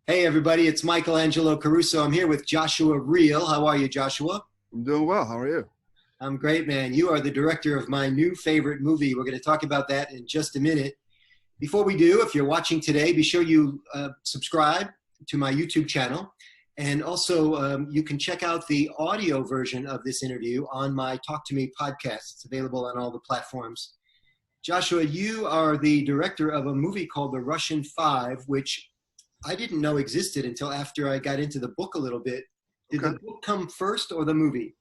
Hey everybody, it's Angelo Caruso. I'm here with Joshua Riehl. How are you, Joshua? I'm doing well. How are you? I'm great, man. You are the director of my new favorite movie. We're going to talk about that in just a minute. Before we do, if you're watching today, be sure you subscribe to my YouTube channel. And also, you can check out the audio version of this interview on my Talk to Me podcast. It's available on all the platforms. Joshua, you are the director of a movie called The Russian Five, which I didn't know existed until after I got into the book a little bit. Did the book come first or the movie?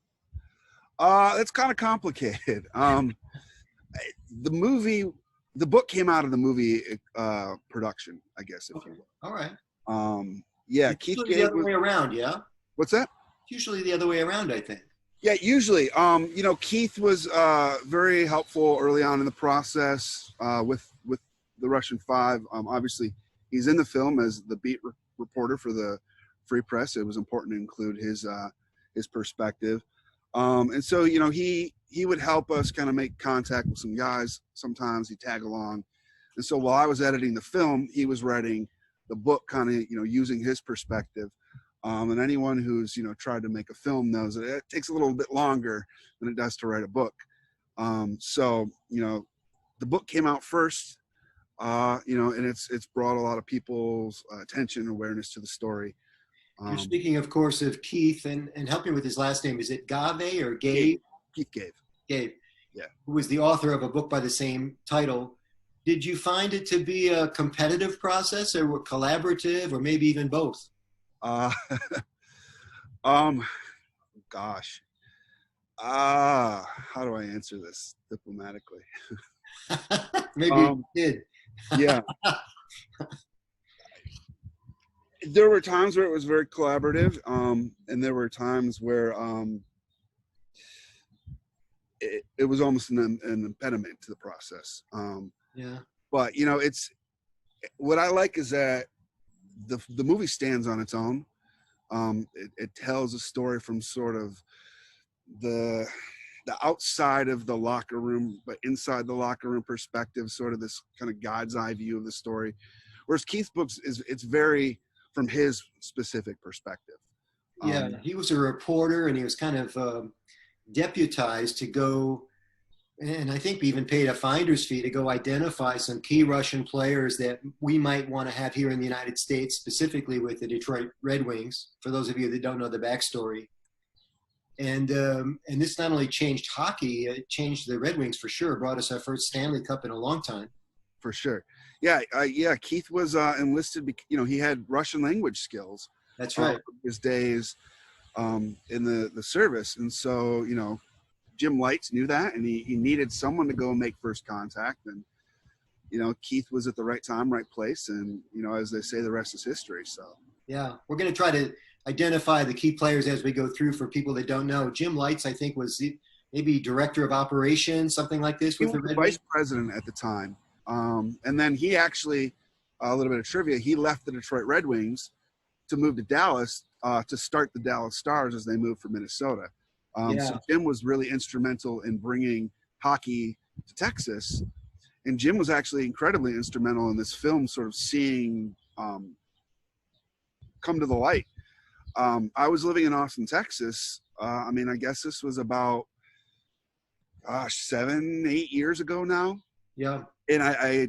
It's kind of complicated. The book came out of the movie production, I guess, if you will. All right. Yeah, it's Keith usually the other way around, yeah? What's that? It's usually the other way around, I think. Yeah, usually. Keith was very helpful early on in the process with the Russian Five. Obviously, he's in the film as the beat reporter for the Free Press. It was important to include his perspective. And so, he would help us kind of make contact with some guys. Sometimes he'd tag along. And so while I was editing the film, he was writing the book kind of, using his perspective. And anyone who's, tried to make a film knows that it takes a little bit longer than it does to write a book. So, the book came out first, and it's brought a lot of people's attention, awareness to the story. You're speaking, of course, of Keith and help me with his last name. Is it Gave or Gabe? Keith Gave. Gabe. Yeah. Who was the author of a book by the same title. Did you find it to be a competitive process or collaborative or maybe even both? Gosh. How do I answer this diplomatically? Maybe you did. Yeah. There were times where it was very collaborative, and there were times where it was almost an impediment to the process. Yeah. But it's what I like is that the movie stands on its own. It tells a story from sort of the outside of the locker room, but inside the locker room perspective, sort of this kind of God's eye view of the story. Whereas Keith's books it's very from his specific perspective. Yeah, he was a reporter and he was kind of deputized to go, and I think we even paid a finder's fee to go identify some key Russian players that we might want to have here in the United States, specifically with the Detroit Red Wings, for those of you that don't know the backstory. And this not only changed hockey, it changed the Red Wings for sure, brought us our first Stanley Cup in a long time. For sure. Yeah, Keith was enlisted, he had Russian language skills. That's right. His days in the service. And so, Jim Lights knew that, and he needed someone to go make first contact. And, Keith was at the right time, right place. And, as they say, the rest is history. So, yeah, we're going to try to identify the key players as we go through for people that don't know. Jim Lights, I think, was maybe director of operations, something like this. He was the vice president at the time. And then he actually, a little bit of trivia, he left the Detroit Red Wings to move to Dallas to start the Dallas Stars as they moved from Minnesota. So Jim was really instrumental in bringing hockey to Texas. And Jim was actually incredibly instrumental in this film sort of seeing come to the light. I was living in Austin, Texas. I guess this was about 7-8 years ago now. Yeah. And I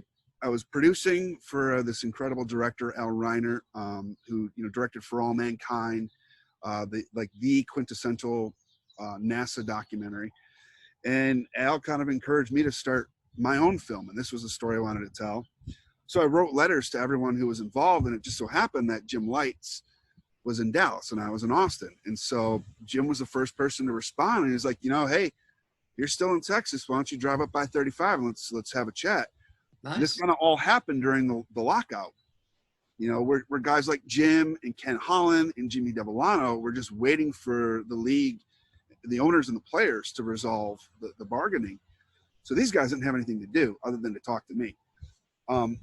was producing for this incredible director, Al Reiner, who directed For All Mankind, the quintessential NASA documentary. And Al kind of encouraged me to start my own film, and this was a story I wanted to tell. So I wrote letters to everyone who was involved, and it just so happened that Jim Lights was in Dallas and I was in Austin. And so Jim was the first person to respond, and he was like, hey, you're still in Texas. Why don't you drive up by 35 and let's have a chat. Nice. This kind of all happened during the lockout. Where guys like Jim and Ken Holland and Jimmy Devellano were just waiting for the league, the owners and the players to resolve the bargaining. So these guys didn't have anything to do other than to talk to me.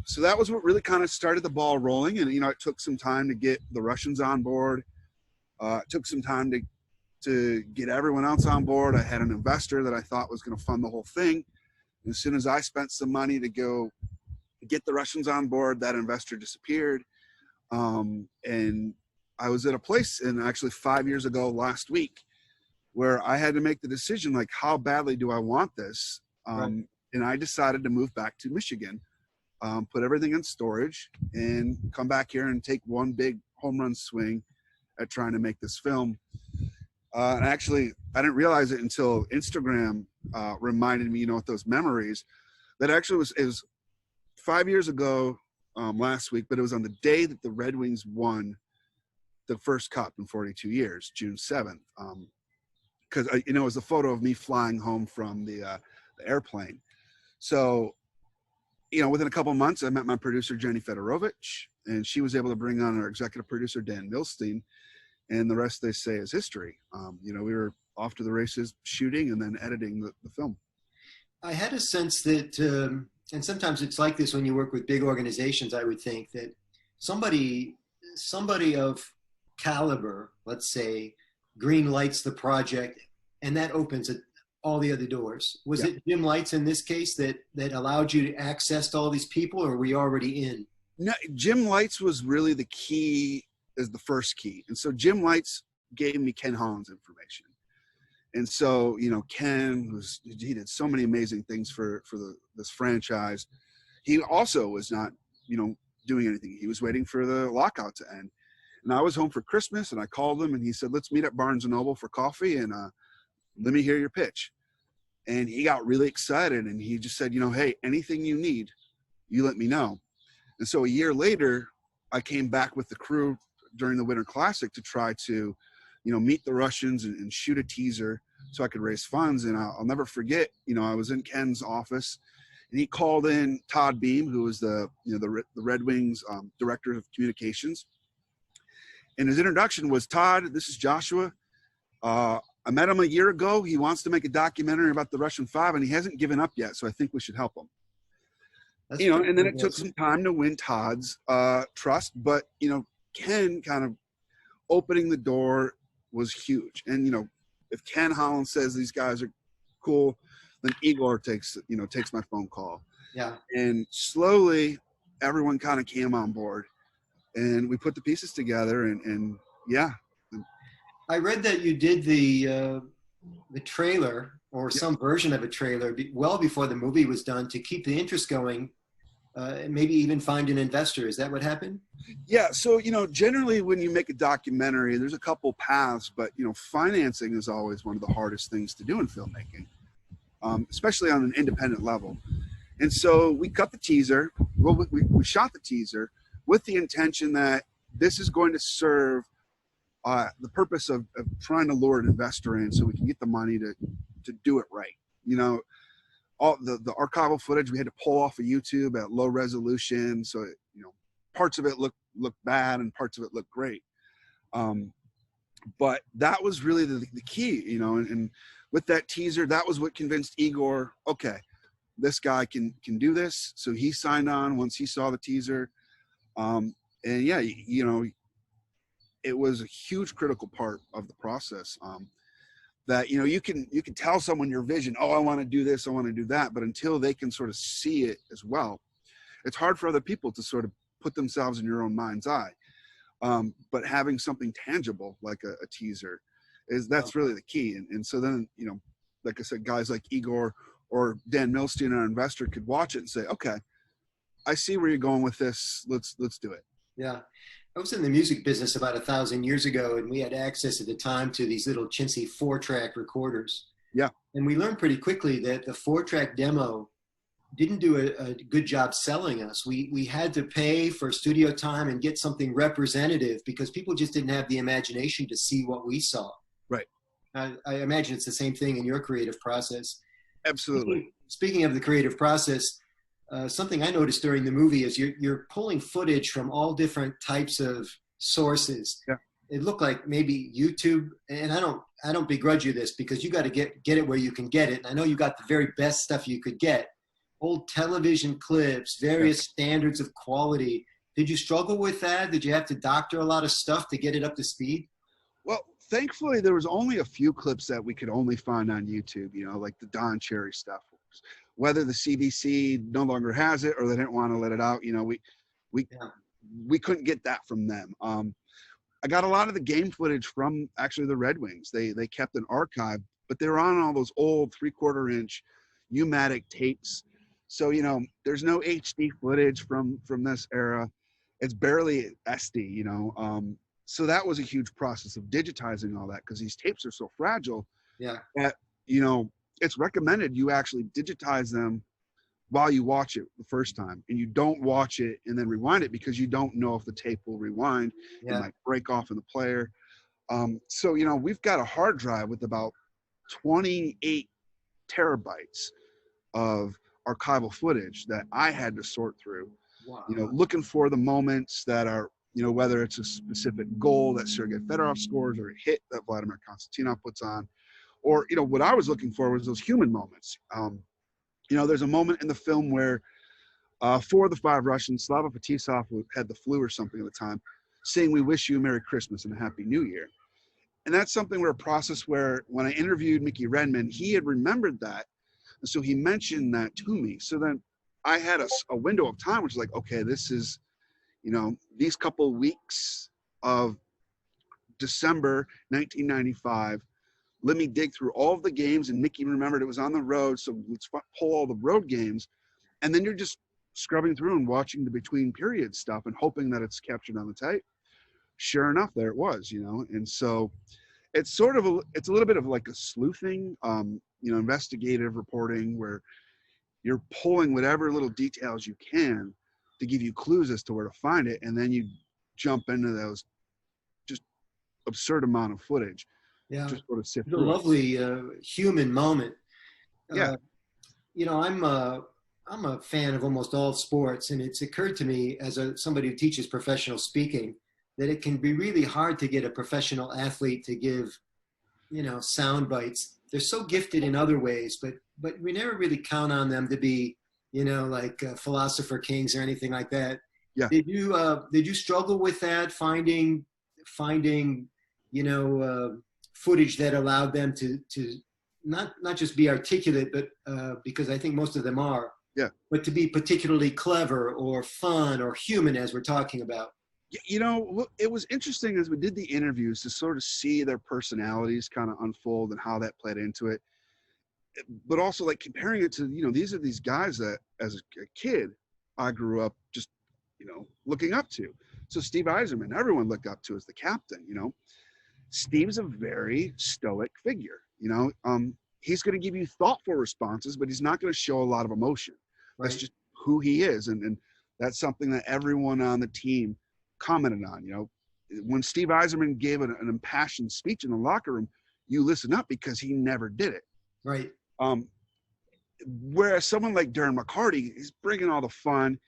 So that was what really kind of started the ball rolling. And, it took some time to get the Russians on board. It took some time to get everyone else on board. I had an investor that I thought was going to fund the whole thing. And as soon as I spent some money to go get the Russians on board, that investor disappeared. And I was at a place, and actually 5 years ago last week, where I had to make the decision, like, how badly do I want this? Right. And I decided to move back to Michigan, put everything in storage, and come back here and take one big home run swing at trying to make this film. And actually, I didn't realize it until Instagram reminded me, with those memories, that actually it was 5 years ago last week, but it was on the day that the Red Wings won the first cup in 42 years, June 7th. Because it was a photo of me flying home from the airplane. So, within a couple of months, I met my producer Jenny Feterovich, and she was able to bring on our executive producer Dan Milstein, and the rest, they say, is history. We were off to the races, shooting and then editing the film. I had a sense that, and sometimes it's like this when you work with big organizations, I would think that somebody of caliber, let's say, green lights the project, and that opens all the other doors. Was it Jim Lights in this case that allowed you to access all these people, or were we already in? No, Jim Lights was really the key, is the first key. And so Jim Lights gave me Ken Holland's information. And so, Ken he did so many amazing things for this franchise. He also was not, doing anything. He was waiting for the lockout to end. And I was home for Christmas, and I called him, and he said, let's meet at Barnes & Noble for coffee, and let me hear your pitch. And he got really excited, and he just said, hey, anything you need, you let me know. And so a year later, I came back with the crew during the Winter Classic to try to, meet the Russians and shoot a teaser so I could raise funds. And I'll never forget, I was in Ken's office, and he called in Todd Beam, who was the Red Wings director of communications. And his introduction was, Todd, this is Joshua. I met him a year ago. He wants to make a documentary about the Russian Five, and he hasn't given up yet. So I think we should help him. And then it took some time to win Todd's trust, but, Ken kind of opening the door was huge. And, if Ken Holland says these guys are cool, then Igor takes my phone call. Yeah. And slowly everyone kind of came on board, and we put the pieces together, and yeah. I read that you did the trailer, or some version of a trailer, well before the movie was done, to keep the interest going, and maybe even find an investor. Is that what happened? Yeah. So, generally when you make a documentary, there's a couple paths, but, financing is always one of the hardest things to do in filmmaking, especially on an independent level. And so we cut the teaser. Well, we shot the teaser with the intention that this is going to serve the purpose of trying to lure an investor in, so we can get the money to do it right. All the archival footage we had to pull off of YouTube at low resolution, so parts of it look bad and parts of it look great. But that was really the key, and with that teaser, that was what convinced Igor, okay, this guy can do this. So he signed on once he saw the teaser. And yeah, it was a huge critical part of the process, that, you can tell someone your vision. Oh, I want to do this, I want to do that. But until they can sort of see it as well, it's hard for other people to sort of put themselves in your own mind's eye. But having something tangible like a teaser that's really the key. And so then, like I said, guys like Igor or Dan Milstein, our investor, could watch it and say, okay, I see where you're going with this. Let's do it. Yeah. I was in the music business about 1,000 years ago, and we had access at the time to these little chintzy 4-track recorders. Yeah. And we learned pretty quickly that the 4-track demo didn't do a good job selling us. We had to pay for studio time and get something representative, because people just didn't have the imagination to see what we saw. Right. I imagine it's the same thing in your creative process. Absolutely. Speaking of the creative process, something I noticed during the movie is you're pulling footage from all different types of sources. Yeah. It looked like maybe YouTube, and I don't begrudge you this, because you got to get it where you can get it. And I know you got the very best stuff you could get. Old television clips, various standards of quality. Did you struggle with that? Did you have to doctor a lot of stuff to get it up to speed? Well, thankfully, there was only a few clips that we could only find on YouTube, like the Don Cherry stuff. Whether the CBC no longer has it or they didn't want to let it out, we we couldn't get that from them. I got a lot of the game footage from actually the Red Wings. They kept an archive, but they were on all those old 3/4-inch U-matic tapes. So, you know, there's no HD footage from this era. It's barely SD, you know. So that was a huge process of digitizing all that, because these tapes are so fragile. Yeah. That, you know, it's recommended you actually digitize them while you watch it the first time, and you don't watch it and then rewind it, because you don't know if the tape will rewind. Yeah. It might break off in the player. So, you know, we've got a hard drive with about 28 terabytes of archival footage that I had to sort through. Wow. You know, looking for the moments that are, you know, whether it's a specific goal that Sergei Federov scores or a hit that Vladimir Konstantinov puts on, or, you know, what I was looking for was those human moments. You know, there's a moment in the film where 4 of the 5 Russians, Slava Fetisov, who had the flu or something at the time, saying, "We wish you a Merry Christmas and a Happy New Year." And that's something where a process where when I interviewed Mickey Redman, he had remembered that. And so he mentioned that to me. So then I had a window of time, which is like, okay, this is, you know, these couple weeks of December 1995. Let me dig through all of the games, and Mickey remembered it was on the road, so let's pull all the road games. And then you're just scrubbing through and watching the between period stuff and hoping that it's captured on the tape. Sure enough, there it was, you know. And so it's sort of it's a little bit of like a sleuthing, you know, investigative reporting, where you're pulling whatever little details you can to give you clues as to where to find it, and then you jump into those just absurd amount of footage. Yeah. Just sort of sift It's a through it. lovely human moment. Yeah. You know, I'm a fan of almost all sports, and it's occurred to me as somebody who teaches professional speaking that it can be really hard to get a professional athlete to give, you know, sound bites. They're so gifted in other ways, but we never really count on them to be, you know, like philosopher kings or anything like that. Yeah. Did you struggle with that, finding, you know, footage that allowed them to not just be articulate, but because I think most of them are, yeah, but to be particularly clever or fun or human, as we're talking about? You know, it was interesting as we did the interviews to sort of see their personalities kind of unfold and how that played into it. But also, like, comparing it to, you know, these are these guys that as a kid I grew up just, you know, looking up to. So Steve Yzerman, everyone looked up to as the captain, you know. Steve's a very stoic figure, you know. He's going to give you thoughtful responses, but he's not going to show a lot of emotion. Right. That's just who he is. And that's something that everyone on the team commented on. You know, when Steve Yzerman gave an impassioned speech in the locker room, you listen up, because he never did it. Right. Whereas someone like Darren McCarty, he's bringing all the fun.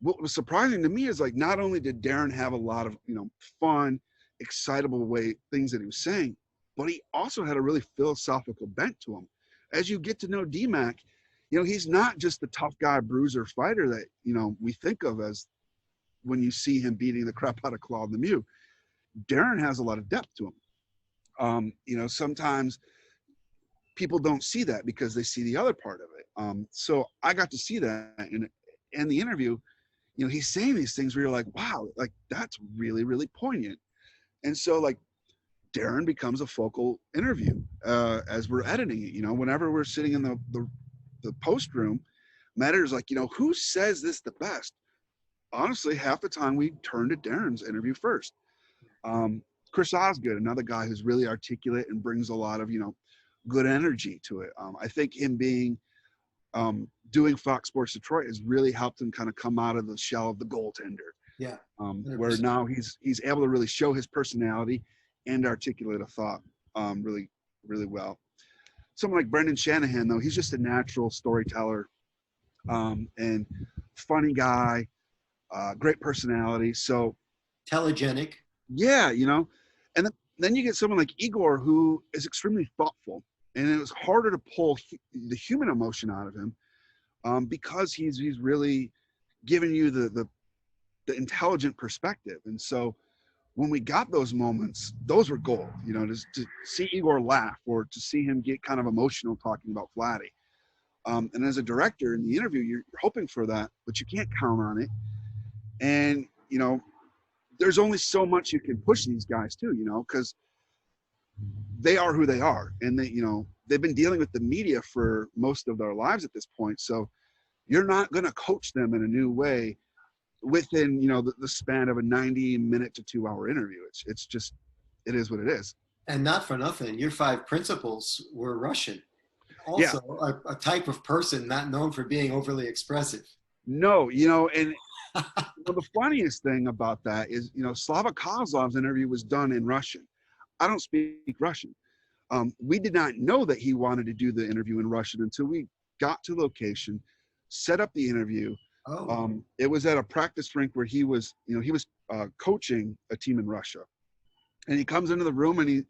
What was surprising to me is, like, not only did Darren have a lot of, you know, fun, excitable things that he was saying, but he also had a really philosophical bent to him. As you get to know DMAC, you know, he's not just the tough guy, bruiser, fighter that, you know, we think of as when you see him beating the crap out of Claude Lemieux. Darren has a lot of depth to him. You know, sometimes people don't see that because they see the other part of it. So I got to see that in the interview. You know, he's saying these things where you're like, wow, like, that's really, really poignant. And so, like, Darren becomes a focal interview as we're editing it. You know, whenever we're sitting in the post room, Matter's like, you know, who says this the best? Honestly, half the time we turn to Darren's interview first. Chris Osgood, another guy who's really articulate and brings a lot of, you know, good energy to it. I think him being doing Fox Sports Detroit has really helped him kind of come out of the shell of the goaltender. Yeah. Where now he's able to really show his personality and articulate a thought really, really well. Someone like Brendan Shanahan, though, he's just a natural storyteller and funny guy, great personality. So telegenic. Yeah, you know, and then you get someone like Igor, who is extremely thoughtful, and it was harder to pull the human emotion out of him because he's really giving you the intelligent perspective. And so when we got those moments, those were gold, you know, just to see Igor laugh or to see him get kind of emotional talking about Vladdy. And as a director in the interview, you're hoping for that, but you can't count on it. And you know, there's only so much you can push these guys too, you know, because they are who they are, and they, you know, they've been dealing with the media for most of their lives at this point. So you're not going to coach them in a new way within, you know, the span of a 90-minute to 2-hour interview. It's just, it is what it is. And not for nothing, your 5 principals were Russian. Yeah. Also, a type of person not known for being overly expressive. No, you know, and well, the funniest thing about that is, you know, Slava Kozlov's interview was done in Russian. I don't speak Russian. We did not know that he wanted to do the interview in Russian until we got to location, set up the interview. Oh. It was at a practice rink where he was, you know, he was coaching a team in Russia, and he comes into the room and he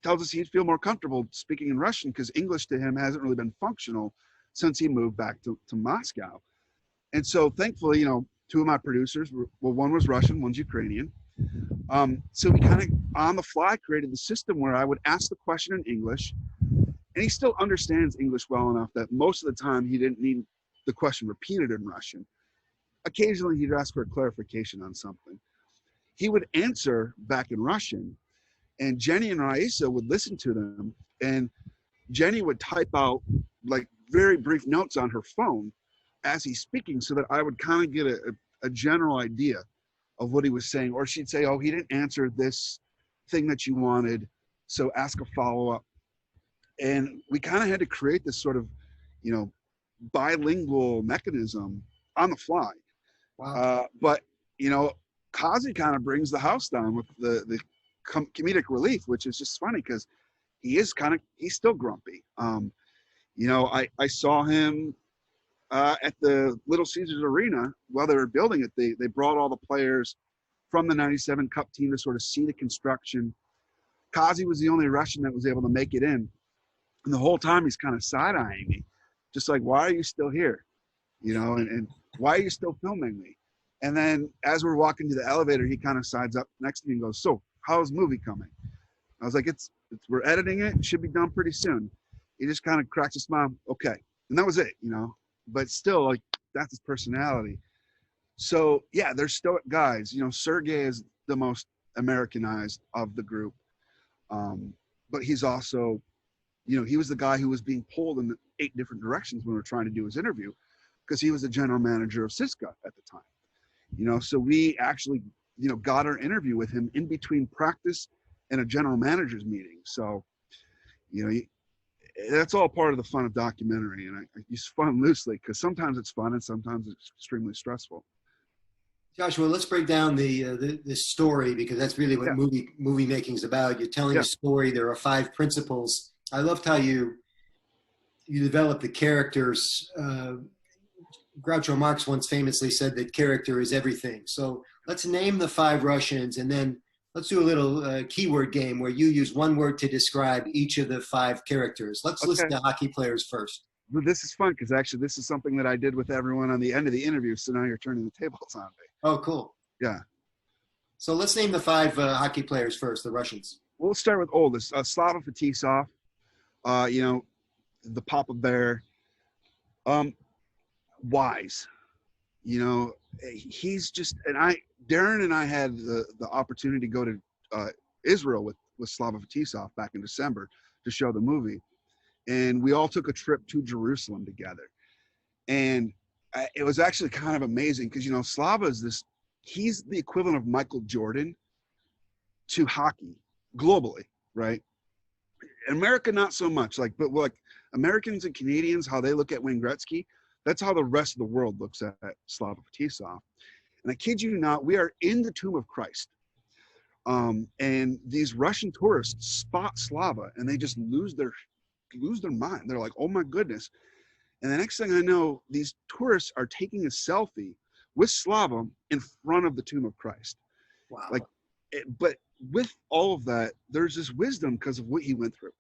tells us he'd feel more comfortable speaking in Russian because English to him hasn't really been functional since he moved back to Moscow. And so thankfully, you know, 2 of my producers were, well, one was Russian, one's Ukrainian. So we kind of on the fly created the system where I would ask the question in English, and he still understands English well enough that most of the time he didn't need the question repeated in Russian. Occasionally he'd ask for a clarification on something. He would answer back in Russian, and Jenny and Raisa would listen to them, and Jenny would type out like very brief notes on her phone as he's speaking so that I would kind of get a general idea of what he was saying. Or she'd say, oh, he didn't answer this thing that you wanted, so ask a follow-up. And we kind of had to create this sort of, you know, bilingual mechanism on the fly. Wow. But, you know, Kazi kind of brings the house down with the comedic relief, which is just funny because he's still grumpy. You know, I saw him at the Little Caesars Arena while they were building it. They brought all the players from the 97 Cup team to sort of see the construction. Kazi was the only Russian that was able to make it in. And the whole time he's kind of side-eyeing me, just like, why are you still here? You know, and why are you still filming me? And then as we're walking to the elevator, he kind of sides up next to me and goes, so how's the movie coming? I was like, we're editing it. It should be done pretty soon. He just kind of cracks a smile. Okay. And that was it, you know, but still, like, that's his personality. So yeah, they're stoic guys. You know, Sergei is the most Americanized of the group. But he's also, you know, he was the guy who was being pulled in 8 different directions when we were trying to do his interview because he was the general manager of Siska at the time. You know, so we actually, you know, got our interview with him in between practice and a general manager's meeting. So, you know, that's all part of the fun of documentary. And I use fun loosely because sometimes it's fun and sometimes it's extremely stressful. Joshua, let's break down the story because that's really what movie making is about. You're telling a story. There are 5 principles. I loved how you develop the characters. Groucho Marx once famously said that character is everything. So let's name the 5 Russians, and then let's do a little keyword game where you use one word to describe each of the 5 characters. Let's list the hockey players first. Well, this is fun because actually this is something that I did with everyone on the end of the interview. So now you're turning the tables on me. Oh, cool. Yeah. So let's name the 5 hockey players first, the Russians. We'll start with oldest, Slava Fetisov. You know, the Papa Bear. Wise. You know, he's just, and Darren and I had the opportunity to go to Israel with Slava Fetisov back in December to show the movie. And we all took a trip to Jerusalem together. And it was actually kind of amazing because, you know, Slava is he's the equivalent of Michael Jordan to hockey globally, right? In America, not so much. But Americans and Canadians, how they look at Wayne Gretzky, that's how the rest of the world looks at Slava Fetisov. And I kid you not, we are in the tomb of Christ. And these Russian tourists spot Slava and they just lose their mind. They're like, oh my goodness. And the next thing I know, these tourists are taking a selfie with Slava in front of the tomb of Christ. Wow. But with all of that, there's this wisdom because of what he went through.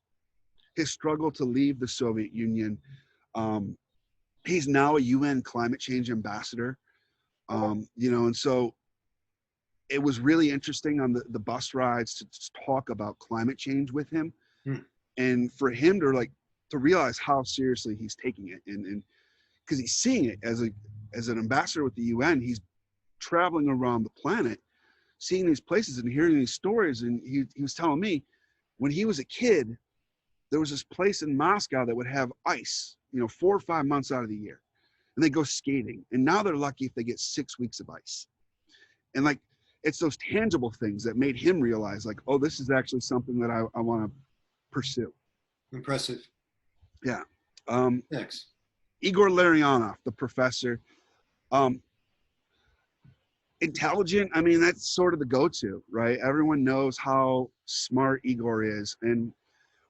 His struggle to leave the Soviet Union. He's now a UN climate change ambassador. You know, and so it was really interesting on the bus rides to talk about climate change with him. And for him to realize how seriously he's taking it, and because he's seeing it as an ambassador with the UN, he's traveling around the planet, seeing these places and hearing these stories. And he was telling me when he was a kid, there was this place in Moscow that would have ice, 4 or 5 months out of the year. And they go skating. And now they're lucky if they get 6 weeks of ice. And like, it's those tangible things that made him realize like, oh, this is actually something that I want to pursue. Impressive. Yeah. Next. Igor Larionov, the professor. Intelligent. I mean, that's sort of the go-to, right? Everyone knows how smart Igor is. And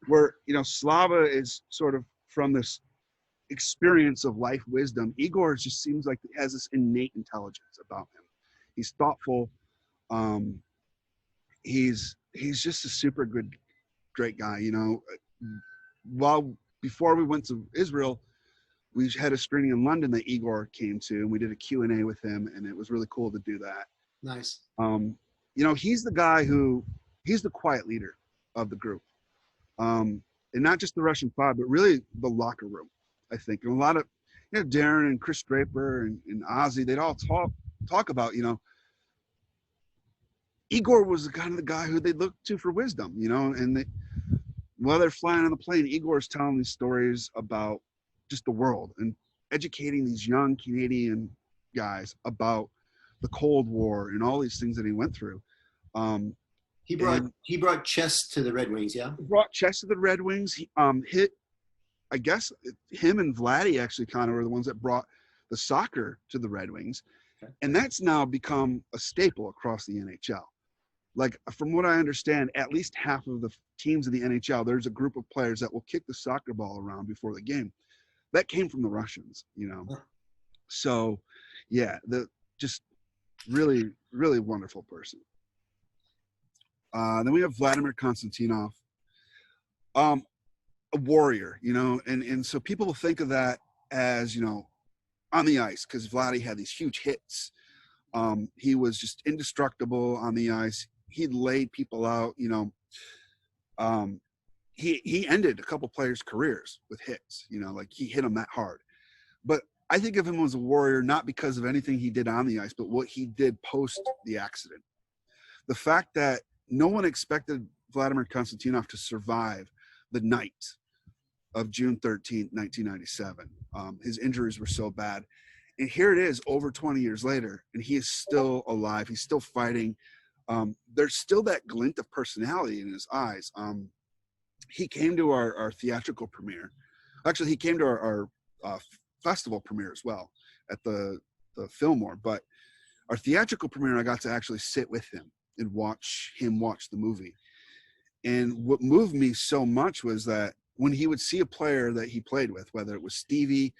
where, Slava is sort of from this experience of life wisdom, Igor just seems like he has this innate intelligence about him. He's thoughtful. He's just a super great guy. Before we went to Israel, we had a screening in London that Igor came to, and we did a Q&A with him, and it was really cool to do that. Nice. He's the guy he's the quiet leader of the group. And not just the Russian Five, but really the locker room, I think. And a lot of, Darren and Chris Draper and Ozzy, they'd all talk about, Igor was the kind of the guy who they looked to for wisdom, and while they're flying on the plane, Igor's telling these stories about just the world and educating these young Canadian guys about the Cold War and all these things that he went through. He brought chess to the Red Wings, yeah? He brought chess to the Red Wings. He I guess him and Vladdy actually kind of were the ones that brought the soccer to the Red Wings. Okay. And that's now become a staple across the NHL. Like, from what I understand, at least half of the teams in the NHL, there's a group of players that will kick the soccer ball around before the game. That came from the Russians, So, yeah, just really, really wonderful person. Then we have Vladimir Konstantinov, a warrior, and so people will think of that as, on the ice, because Vladdy had these huge hits. He was just indestructible on the ice. He laid people out, he ended a couple players' careers with hits, like he hit them that hard. But I think of him as a warrior, not because of anything he did on the ice, but what he did post the accident. The fact that no one expected Vladimir Konstantinov to survive the night of June 13th, 1997. His injuries were so bad. And here it is over 20 years later, and he is still alive. He's still fighting. There's still that glint of personality in his eyes. He came to our theatrical premiere. Actually, he came to our festival premiere as well at the Fillmore. But our theatrical premiere, I got to actually sit with him and watch the movie. And what moved me so much was that when he would see a player that he played with, whether it was Stevie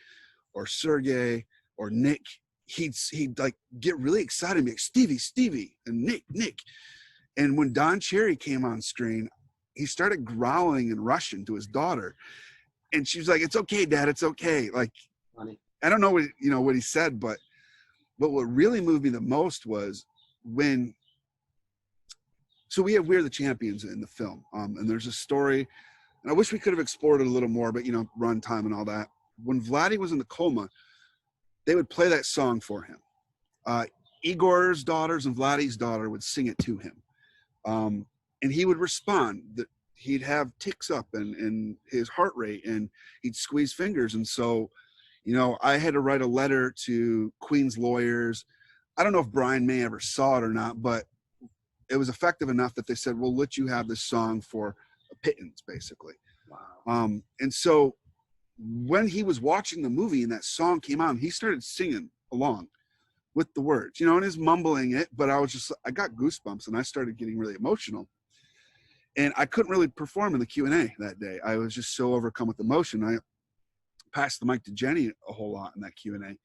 or Sergei or Nick, he'd like get really excited and be like, Stevie, and Nick. And when Don Cherry came on screen, he started growling in Russian to his daughter. And she was like, "It's okay, Dad, it's okay." Like, funny. I don't know what he said, but what really moved me the most was so we're the champions in the film. And there's a story, and I wish we could have explored it a little more, but run time and all that. When Vladdy was in the coma, they would play that song for him. Igor's daughters and Vladdy's daughter would sing it to him. And he would respond. He'd have ticks up and his heart rate, and he'd squeeze fingers. And so, I had to write a letter to Queen's lawyers. I don't know if Brian May ever saw it or not, but it was effective enough that they said, "We'll let you have this song for a pittance," basically. Wow. And so when he was watching the movie and that song came on, he started singing along with the words, and he's mumbling it, but I got goosebumps and I started getting really emotional. And I couldn't really perform in the Q&A that day. I was just so overcome with emotion. I passed the mic to Jenny a whole lot in that Q&A,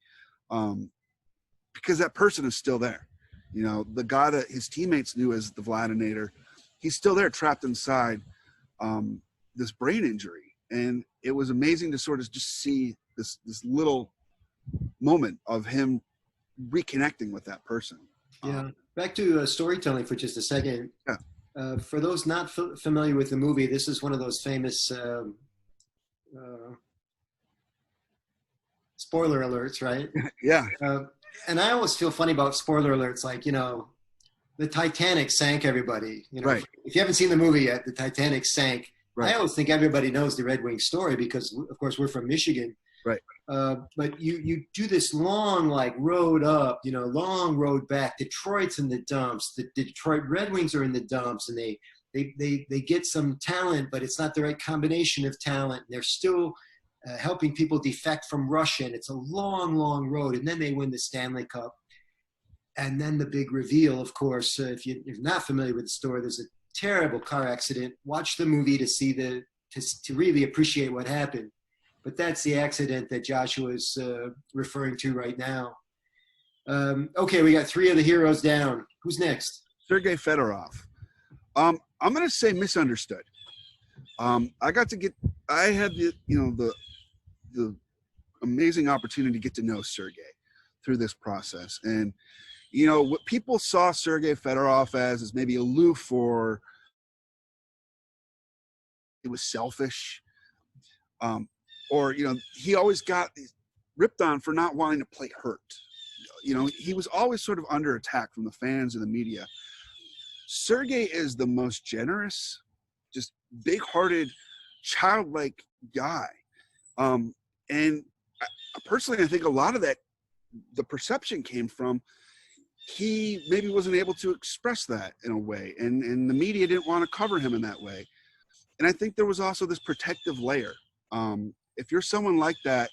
because that person is still there. The guy that his teammates knew as the Vladinator, he's still there, trapped inside this brain injury. And it was amazing to sort of just see this little moment of him reconnecting with that person. Yeah. Back to storytelling for just a second. Yeah. For those not familiar with the movie, this is one of those famous spoiler alerts, right? Yeah. And I always feel funny about spoiler alerts, like, the Titanic sank, everybody. Right. If you haven't seen the movie yet, the Titanic sank. Right. I always think everybody knows the Red Wing story because, of course, we're from Michigan. Right. But you do this long, like, road up, long road back. Detroit's in the dumps. The Detroit Red Wings are in the dumps, and they get some talent, but it's not the right combination of talent. They're still helping people defect from Russia, and it's a long, long road. And then they win the Stanley Cup. And then the big reveal, of course, if you're not familiar with the story, there's a terrible car accident. Watch the movie to see to really appreciate what happened. But that's the accident that Joshua is referring to right now. Okay, we got 3 of the heroes down. Who's next? Sergei Federov. I'm going to say misunderstood. I had the amazing opportunity to get to know Sergei through this process. And, what people saw Sergei Fedorov as is maybe aloof, or it was selfish. Or, he always got ripped on for not wanting to play hurt. He was always sort of under attack from the fans and the media. Sergei is the most generous, just big-hearted, childlike guy. And personally, I think a lot of that, the perception came from he maybe wasn't able to express that in a way, and the media didn't want to cover him in that way. And I think there was also this protective layer. If you're someone like that,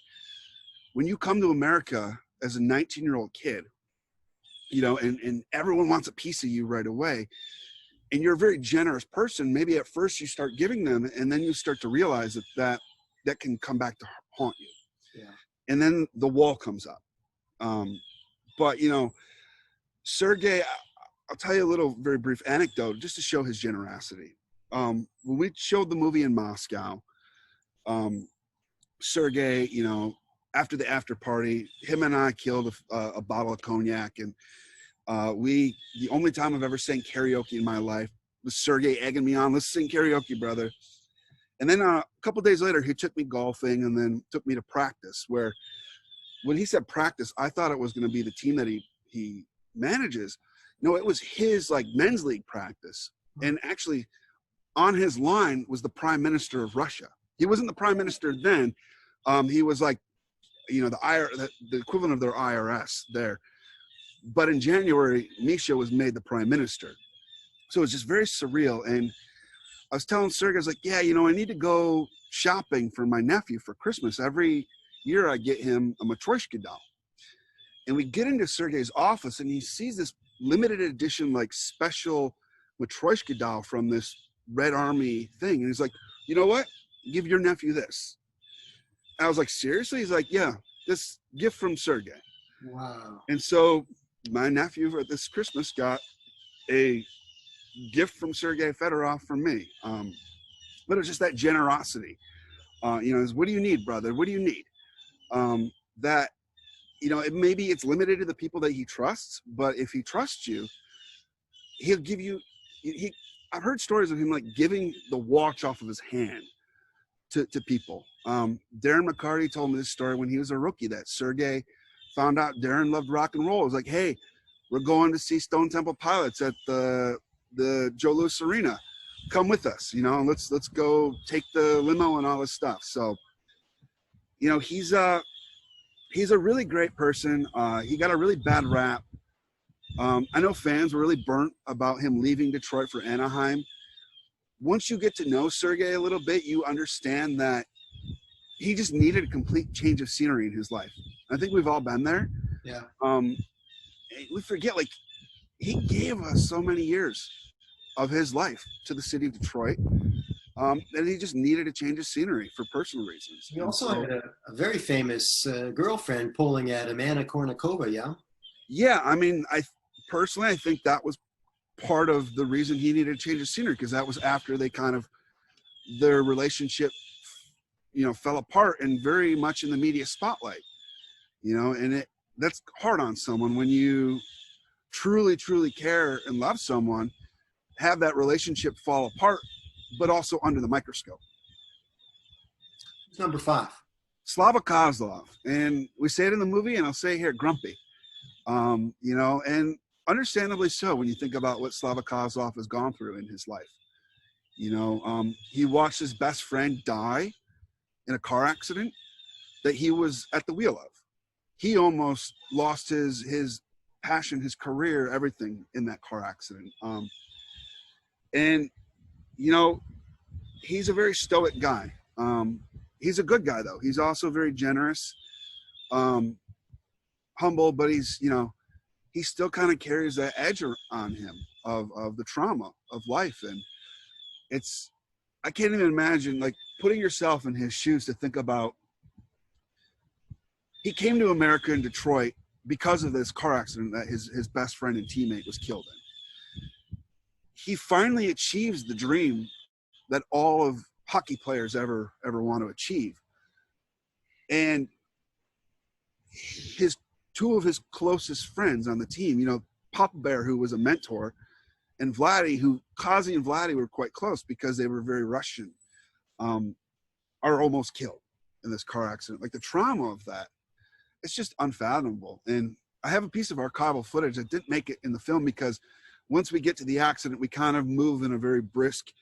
when you come to America as a 19-year-old kid, and everyone wants a piece of you right away, and you're a very generous person, maybe at first you start giving them, and then you start to realize that can come back to haunt you. Yeah. And then the wall comes up. But, Sergei, I'll tell you a little very brief anecdote just to show his generosity. When we showed the movie in Moscow, Sergei, after the after party, him and I killed a bottle of cognac, and the only time I've ever sang karaoke in my life was Sergei egging me on, let's sing karaoke, brother. And then a couple days later, he took me golfing and then took me to practice, where when he said practice, I thought it was going to be the team that he manages. No, it was his men's league practice. And actually on his line was the prime minister of Russia. He wasn't the prime minister then. He was the equivalent of their IRS there. But in January, Misha was made the prime minister. So it was just very surreal. And I was telling Sergei, I was like, yeah, I need to go shopping for my nephew for Christmas. Every year I get him a Matryoshka doll. And we get into Sergei's office, and he sees this limited edition, special Matryoshka doll from this Red Army thing. And he's like, you know what? Give your nephew this. I was like, seriously? He's like, yeah, this gift from Sergei. Wow. And so my nephew for this Christmas got a gift from Sergei Fedorov from me. But it was just that generosity. Is, what do you need, brother? What do you need? Maybe it's limited to the people that he trusts, but if he trusts you, he'll give you, I've heard stories of him giving the watch off of his hand to people. Darren McCarty told me this story when he was a rookie, that Sergei found out Darren loved rock and roll. It was like, hey, we're going to see Stone Temple Pilots at the Joe Louis Arena. Come with us, let's go take the limo and all this stuff. So, he's a really great person. He got a really bad rap. I know fans were really burnt about him leaving Detroit for Anaheim. Once you get to know Sergei a little bit, you understand that he just needed a complete change of scenery in his life. I think we've all been there. Yeah. We forget, he gave us so many years of his life to the city of Detroit. And he just needed a change of scenery for personal reasons. He also had a very famous girlfriend pulling at him, Anna Kournikova, yeah? Yeah, I personally think that was part of the reason he needed a change of scenery, because that was after their relationship, fell apart and very much in the media spotlight, and that's hard on someone when you truly, truly care and love someone, have that relationship fall apart, but also under the microscope. Number 5. Slava Koslov. And we say it in the movie, and I'll say it here, Grumpy. You know, and understandably so when you think about what Slava Koslov has gone through in his life. You know, he watched his best friend die in a car accident that he was at the wheel of. He almost lost his passion, his career, everything in that car accident. And, you know, he's a very stoic guy. He's a good guy, though. He's also very generous, humble, but he's, you know, he still kind of carries that edge on him of the trauma of life. And it's, I can't even imagine, like, putting yourself in his shoes to think about, he came to America in Detroit because of this car accident that his best friend and teammate was killed in. He finally achieves the dream that all of hockey players ever want to achieve. And two of his closest friends on the team, you know, Papa Bear, who was a mentor, and Vladdy, who Kazi and Vladdy were quite close because they were very Russian, are almost killed in this car accident. Like, the trauma of that, it's just unfathomable. And I have a piece of archival footage that didn't make it in the film because once we get to the accident, we kind of move in a very brisk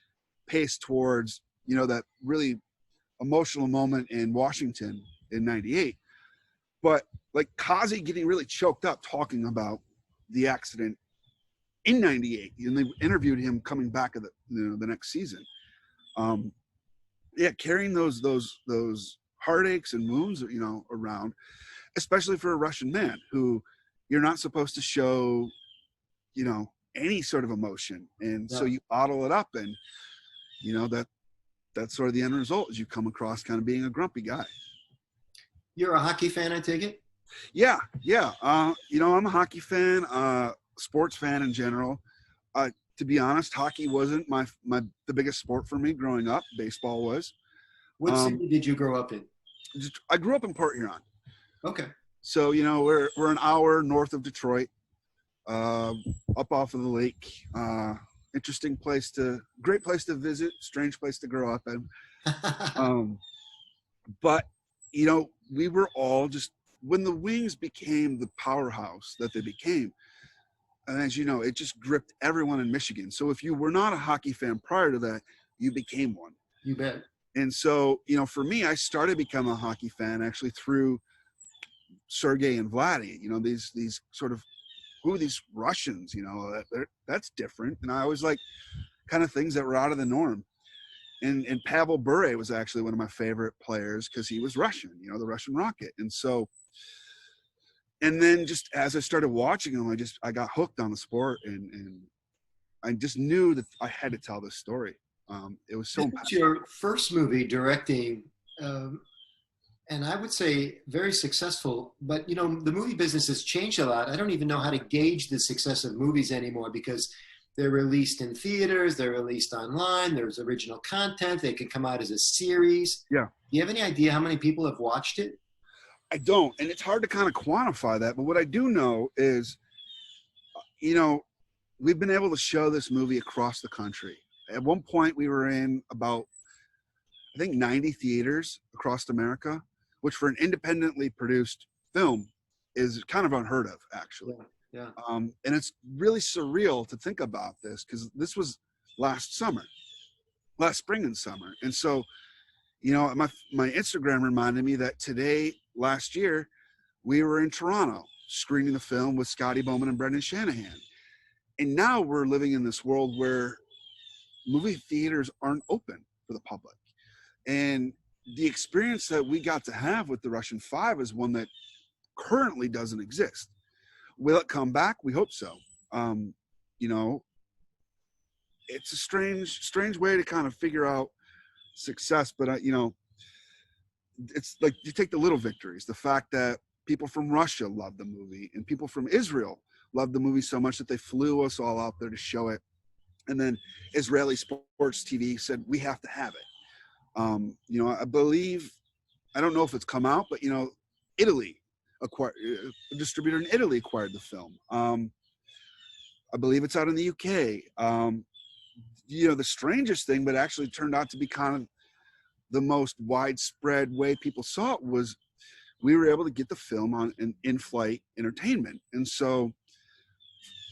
pace towards, you know, that really emotional moment in Washington in '98. But like Kazi getting really choked up talking about the accident in '98, and they interviewed him coming back of the next season. Yeah, carrying those heartaches and wounds, you know, around, especially for a Russian man who you're not supposed to show, you know, any sort of emotion, and so you bottle it up, and you know that's sort of the end result is you come across kind of being a grumpy guy. You're a hockey fan, I take it? Yeah. You know, I'm a hockey fan, sports fan in general. To be honest, hockey wasn't the biggest sport for me growing up. Baseball was. What city did you grow up in? I grew up in Port Huron. Okay. So, you know, we're an hour north of Detroit, up off of the lake. Interesting place great place to visit, strange place to grow up in. But, you know, we were all just, when the Wings became the powerhouse that they became, and as you know, it just gripped everyone in Michigan. So if you were not a hockey fan prior to that, you became one. You bet. And so, you know, for me, I started becoming a hockey fan actually through Sergei and Vladdy. You know, these sort of, who are these Russians? You know, that's different. And I always like kind of things that were out of the norm. And Pavel Bure was actually one of my favorite players because he was Russian, you know, the Russian Rocket. And so, and then just as I started watching him, I got hooked on the sport, and I just knew that I had to tell this story. It was so impactful. It's your first movie directing, and I would say very successful. But, you know, the movie business has changed a lot. I don't even know how to gauge the success of movies anymore because they're released in theaters, they're released online, there's original content, they can come out as a series. Yeah. Do you have any idea how many people have watched it? I don't, and it's hard to kind of quantify that. But what I do know is, you know, we've been able to show this movie across the country. At one point, we were in about, I think, 90 theaters across America, which for an independently produced film is kind of unheard of, actually. Yeah. And it's really surreal to think about this because this was last spring and summer. And so, you know, my Instagram reminded me that last year, we were in Toronto screening the film with Scotty Bowman and Brendan Shanahan. And now we're living in this world where movie theaters aren't open for the public. And the experience that we got to have with the Russian Five is one that currently doesn't exist. Will it come back? We hope so. You know, it's a strange way to kind of figure out success, but you know, it's like you take the little victories. The fact that people from Russia love the movie and people from Israel loved the movie so much that they flew us all out there to show it. And then Israeli sports TV said, we have to have it. You know, I believe, I don't know if it's come out, but, you know, Italy acquired, a distributor in Italy acquired the film. I believe it's out in the UK. You know, the strangest thing, but actually turned out to be kind of the most widespread way people saw it was we were able to get the film on an in-flight entertainment. And so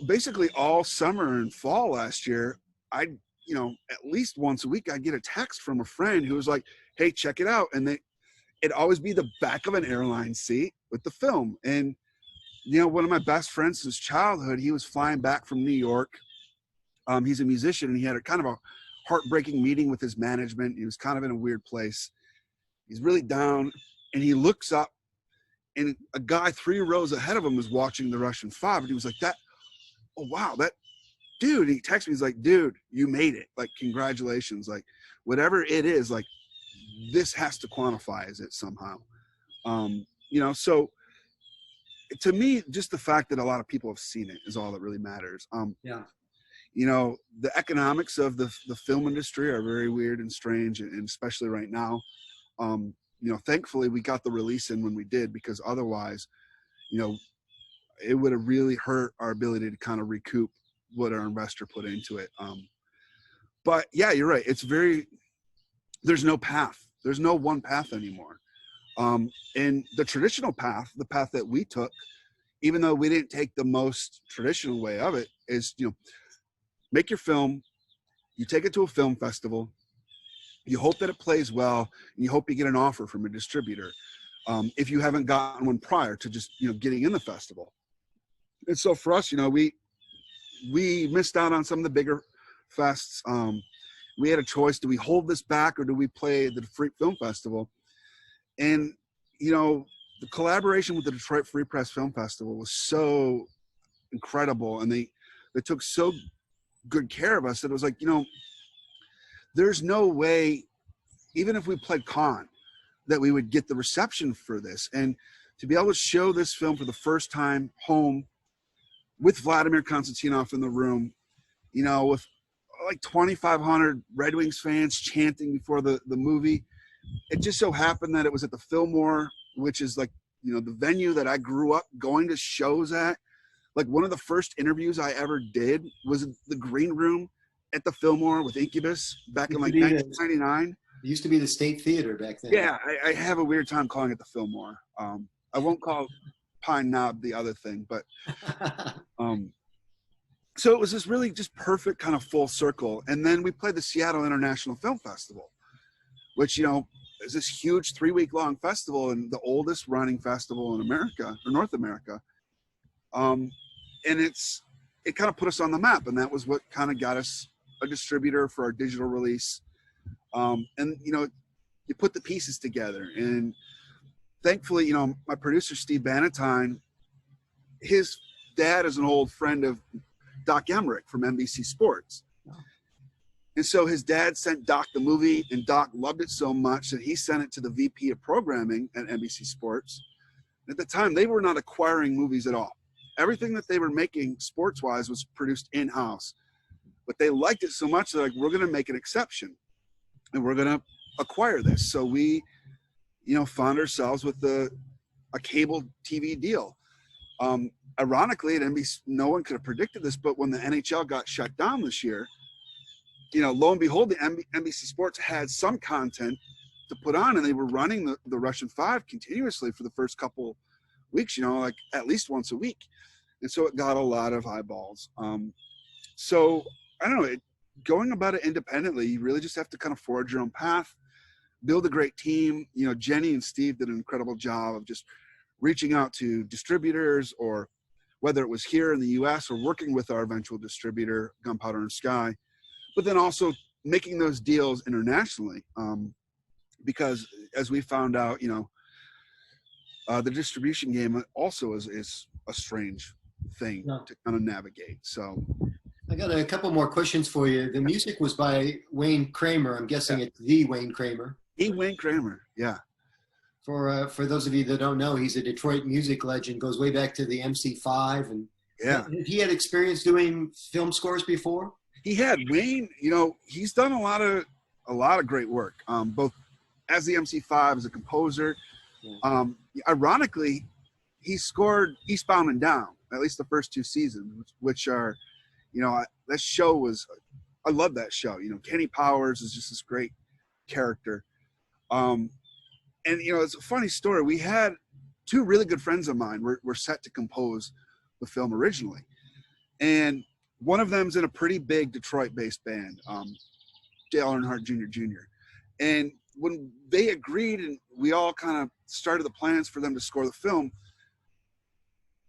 basically all summer and fall last year, I'd, you know, at least once a week, I'd get a text from a friend who was like, hey, check it out. And it'd always be the back of an airline seat with the film. And, you know, one of my best friends since childhood, he was flying back from New York. He's a musician, and he had a kind of a heartbreaking meeting with his management. He was kind of in a weird place. He's really down, and he looks up, and a guy 3 rows ahead of him is watching the Russian 5. And he was like, oh, wow, that dude. He texted me, he's like, dude, you made it. Like, congratulations. Like, whatever it is, like, this has to quantify as it somehow. You know, so to me, just the fact that a lot of people have seen it is all that really matters. Yeah. You know, the economics of the film industry are very weird and strange, and especially right now. You know, thankfully we got the release in when we did, because otherwise, you know, it would have really hurt our ability to kind of recoup what our investor put into it. But yeah, you're right. There's no path. There's no one path anymore. And the traditional path, the path that we took, even though we didn't take the most traditional way of it, is, you know, make your film, you take it to a film festival, you hope that it plays well, and you hope you get an offer from a distributor, if you haven't gotten one prior to just, you know, getting in the festival. And so for us, you know, we missed out on some of the bigger fests. We had a choice: do we hold this back, or do we play the Free Film Festival? And, you know, the collaboration with the Detroit Free Press Film Festival was so incredible, and they took so good care of us that it was like, you know, there's no way, even if we played con, that we would get the reception for this. And to be able to show this film for the first time home with Vladimir Konstantinov in the room, you know, with like 2,500 Red Wings fans chanting before the movie. It just so happened that it was at the Fillmore, which is like, you know, the venue that I grew up going to shows at. Like, one of the first interviews I ever did was in the green room at the Fillmore with Incubus back in like 1999. It used to be the State Theater back then. Yeah, I have a weird time calling it the Fillmore. I won't call Pine Knob the other thing, but so it was this really just perfect kind of full circle. And then we played the Seattle International Film Festival, which, you know, is this huge 3-week-long festival and the oldest running festival in America, or North America. And it kind of put us on the map, and that was what kind of got us a distributor for our digital release. And, you know, you put the pieces together, and thankfully, you know, my producer, Steve Bannatyne, his dad is an old friend of Doc Emmerich from NBC Sports. And so his dad sent Doc the movie, and Doc loved it so much that he sent it to the VP of programming at NBC Sports. At the time, they were not acquiring movies at all. Everything that they were making sports-wise was produced in-house. But they liked it so much, they're like, we're going to make an exception, and we're going to acquire this. So we, you know, found ourselves with a cable TV deal. Ironically, at NBC, no one could have predicted this, but when the NHL got shut down this year, you know, lo and behold, the NBC Sports had some content to put on, and they were running the Russian 5 continuously for the first couple weeks, you know, like at least once a week. And so it got a lot of eyeballs. So I don't know, going about it independently, you really just have to kind of forge your own path, build a great team. You know, Jenny and Steve did an incredible job of just reaching out to distributors, or whether it was here in the US or working with our eventual distributor, Gunpowder and Sky, but then also making those deals internationally. Because as we found out, you know, the distribution game also is a strange thing to kind of navigate. So I got a couple more questions for you. The music was by Wayne Kramer. I'm guessing it's the Wayne Kramer. Wayne Kramer, yeah. For those of you that don't know, he's a Detroit music legend, goes way back to the MC5. And he had experience doing film scores before? He had. Wayne, you know, he's done a lot of great work, both as the MC5, as a composer. Ironically, he scored Eastbound and Down, at least the first 2 seasons, which are, you know, that show was, I love that show. You know, Kenny Powers is just this great character. And, you know, it's a funny story. We had two really good friends of mine were set to compose the film originally. And one of them's in a pretty big Detroit-based band, Dale Earnhardt Jr. And when they agreed and we all kind of started the plans for them to score the film,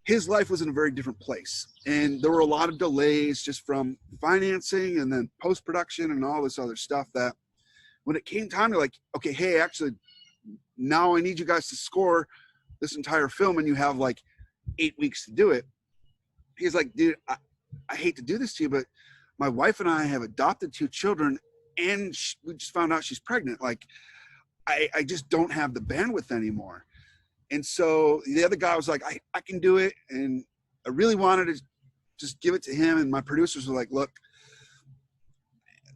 his life was in a very different place. And there were a lot of delays just from financing and then post-production and all this other stuff, that when it came time to like, okay, hey, actually, now I need you guys to score this entire film and you have like 8 weeks to do it. He's like, dude, I hate to do this to you, but my wife and I have adopted 2 children and we just found out she's pregnant. Like, I just don't have the bandwidth anymore. And so the other guy was like, I can do it. And I really wanted to just give it to him. And my producers were like, look,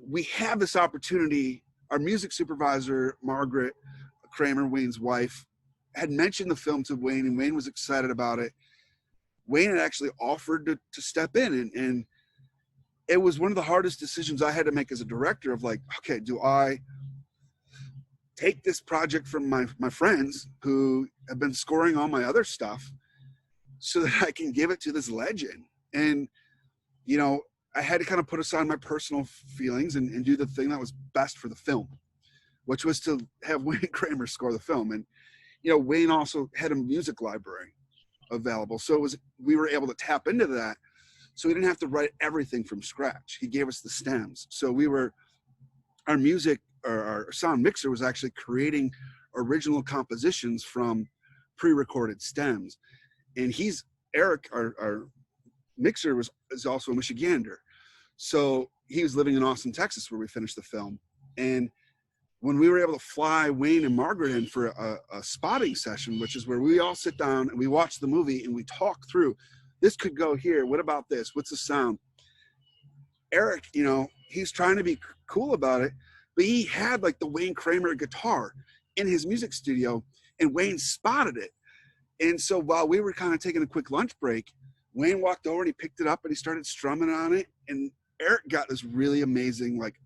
we have this opportunity. Our music supervisor, Margaret Kramer, Wayne's wife, had mentioned the film to Wayne, and Wayne was excited about it. Wayne had actually offered to step in, and it was one of the hardest decisions I had to make as a director of like, okay, do I take this project from my friends who have been scoring all my other stuff so that I can give it to this legend? And, you know, I had to kind of put aside my personal feelings and do the thing that was best for the film, which was to have Wayne Kramer score the film. And, you know, Wayne also had a music library available. So we were able to tap into that. So we didn't have to write everything from scratch. He gave us the stems. So our music, or our sound mixer was actually creating original compositions from pre-recorded stems. And Eric, our mixer, is also a Michigander. So he was living in Austin, Texas, where we finished the film. And when we were able to fly Wayne and Margaret in for a spotting session, which is where we all sit down and we watch the movie and we talk through, this could go here. What about this? What's the sound? Eric, you know, he's trying to be cool about it, but he had like the Wayne Kramer guitar in his music studio, and Wayne spotted it. And so while we were kind of taking a quick lunch break, Wayne walked over and he picked it up and he started strumming on it. And Eric got this really amazing like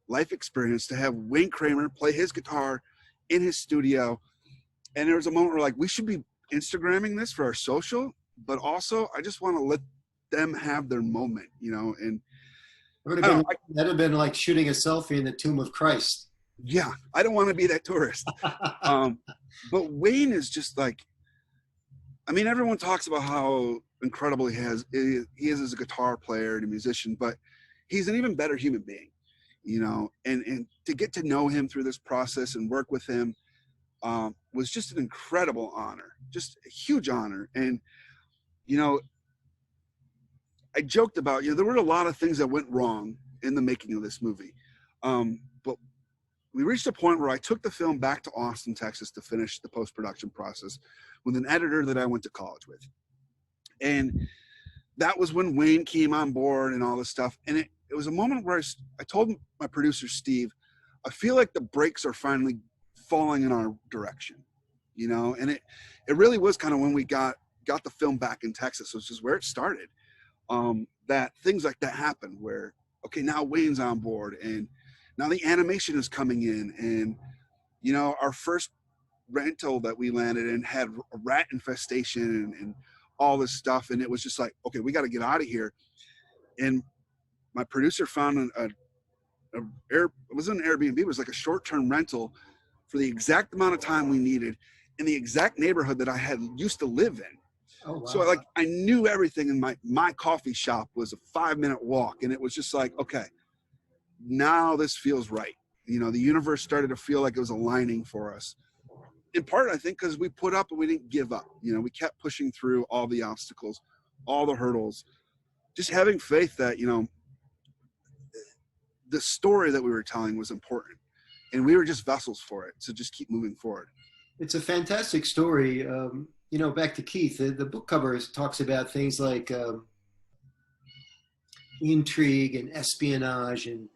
life experience to have Wayne Kramer play his guitar in his studio. And there was a moment where like, we should be Instagramming this for our social, but also I just want to let them have their moment, you know. And That'd have been like shooting a selfie in the tomb of Christ. Yeah, I don't want to be that tourist. But Wayne is just like, I mean, everyone talks about how incredible he is as a guitar player and a musician, but he's an even better human being, you know. And to get to know him through this process and work with him was just an incredible honor, just a huge honor. And, you know, I joked about, you know, there were a lot of things that went wrong in the making of this movie. But we reached a point where I took the film back to Austin, Texas to finish the post-production process with an editor that I went to college with. And that was when Wayne came on board and all this stuff. And it was a moment where I told my producer, Steve, I feel like the brakes are finally falling in our direction, you know? And it really was kind of when we got the film back in Texas, which is where it started. That things like that happen where, okay, now Wayne's on board and now the animation is coming in, and, you know, our first rental that we landed in had a rat infestation and all this stuff. And it was just like, okay, we got to get out of here. And my producer found it wasn't an Airbnb, it was like a short-term rental for the exact amount of time we needed in the exact neighborhood that I had used to live in. Oh, wow. So I knew everything, and my coffee shop was a 5-minute walk, and it was just like, okay, now this feels right. You know, the universe started to feel like it was aligning for us. In part, I think, because we put up and we didn't give up. You know, we kept pushing through all the obstacles, all the hurdles, just having faith that, you know, the story that we were telling was important, and we were just vessels for it. So just keep moving forward. It's a fantastic story. You know, back to Keith, the book cover talks about things like intrigue and espionage and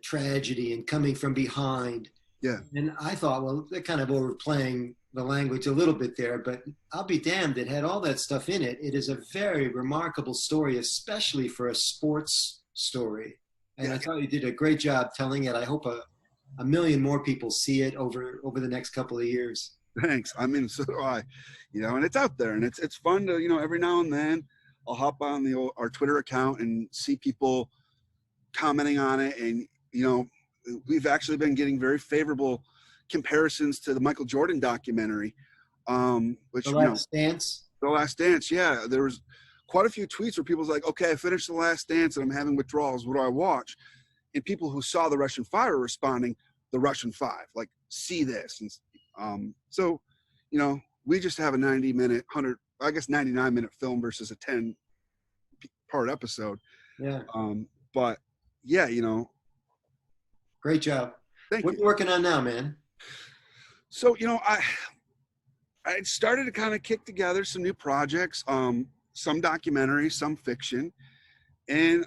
tragedy and coming from behind. Yeah. And I thought, well, they're kind of overplaying the language a little bit there, but I'll be damned, it had all that stuff in it. It is a very remarkable story, especially for a sports story. And yeah. I thought you did a great job telling it. I hope a million more people see it over the next couple of years. Thanks. I mean, so do I, and it's out there, and it's fun to, every now and then I'll hop on our Twitter account and see people commenting on it. And, we've actually been getting very favorable comparisons to the Michael Jordan documentary, which, The Last Dance. The Last Dance. Yeah. There was quite a few tweets where people's like, okay, I finished The Last Dance and I'm having withdrawals. What do I watch? And people who saw The Russian Five are responding, The Russian Five, like, see this. And so, we just have a 90-minute, 99-minute film versus a 10-part episode. Yeah. But yeah, Great job. Thank What you. are you working on now, man? So, I started to kind of kick together some new projects, some documentaries, some fiction. And,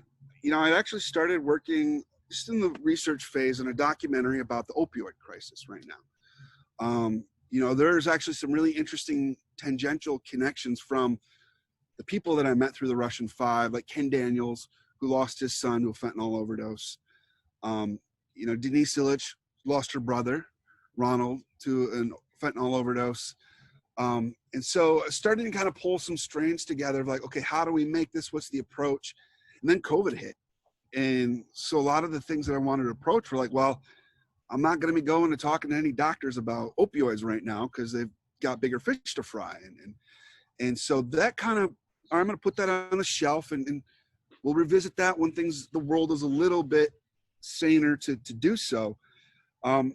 I actually started working just in the research phase in a documentary about the opioid crisis right now. There's actually some really interesting tangential connections from the people that I met through the Russian Five, like Ken Daniels, who lost his son to a fentanyl overdose. Denise Illich lost her brother, Ronald, to a fentanyl overdose. And so I started to kind of pull some strains together of like, okay, how do we make this? What's the approach? And then COVID hit. And so a lot of the things that I wanted to approach were like, well, I'm not going to be going to talking to any doctors about opioids right now because they've got bigger fish to fry. And so that kind of, I'm going to put that on the shelf and we'll revisit that when the world is a little bit saner to do so. And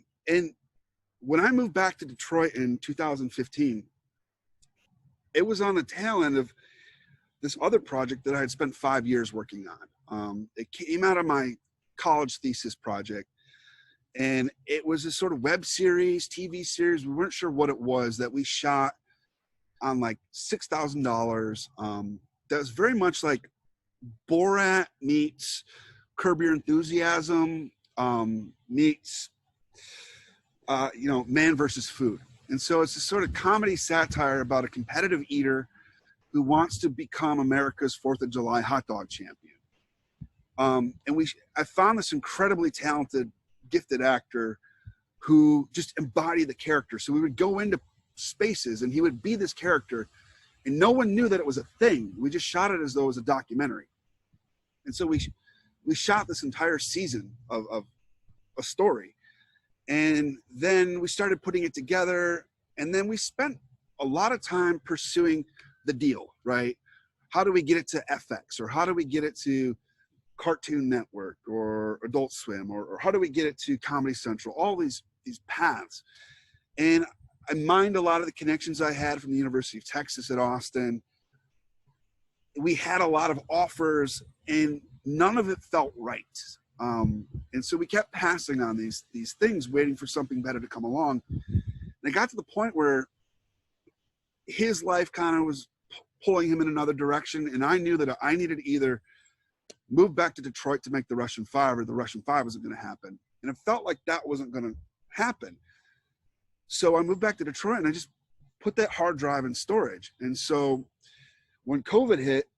when I moved back to Detroit in 2015, it was on the tail end of this other project that I had spent 5 years working on. It came out of my college thesis project, and it was a sort of web series, TV series. We weren't sure what it was that we shot on like $6,000. That was very much like Borat meets Curb Your Enthusiasm meets, Man versus Food. And so it's a sort of comedy satire about a competitive eater who wants to become America's 4th of July hot dog champion. I found this incredibly talented, gifted actor who just embodied the character. So we would go into spaces and he would be this character and no one knew that it was a thing. We just shot it as though it was a documentary. And so we shot this entire season of a story. And then we started putting it together. And then we spent a lot of time pursuing the deal, right? How do we get it to FX, or how do we get it to Cartoon Network or Adult Swim, or how do we get it to Comedy Central? All these paths. And I mined a lot of the connections I had from the University of Texas at Austin. We had a lot of offers and none of it felt right. And so we kept passing on these things, waiting for something better to come along. And it got to the point where his life kind of was pulling him in another direction. And I knew that I needed to either move back to Detroit to make the Russian Five, or the Russian Five wasn't going to happen. And it felt like that wasn't going to happen. So I moved back to Detroit and I just put that hard drive in storage. And so when COVID hit,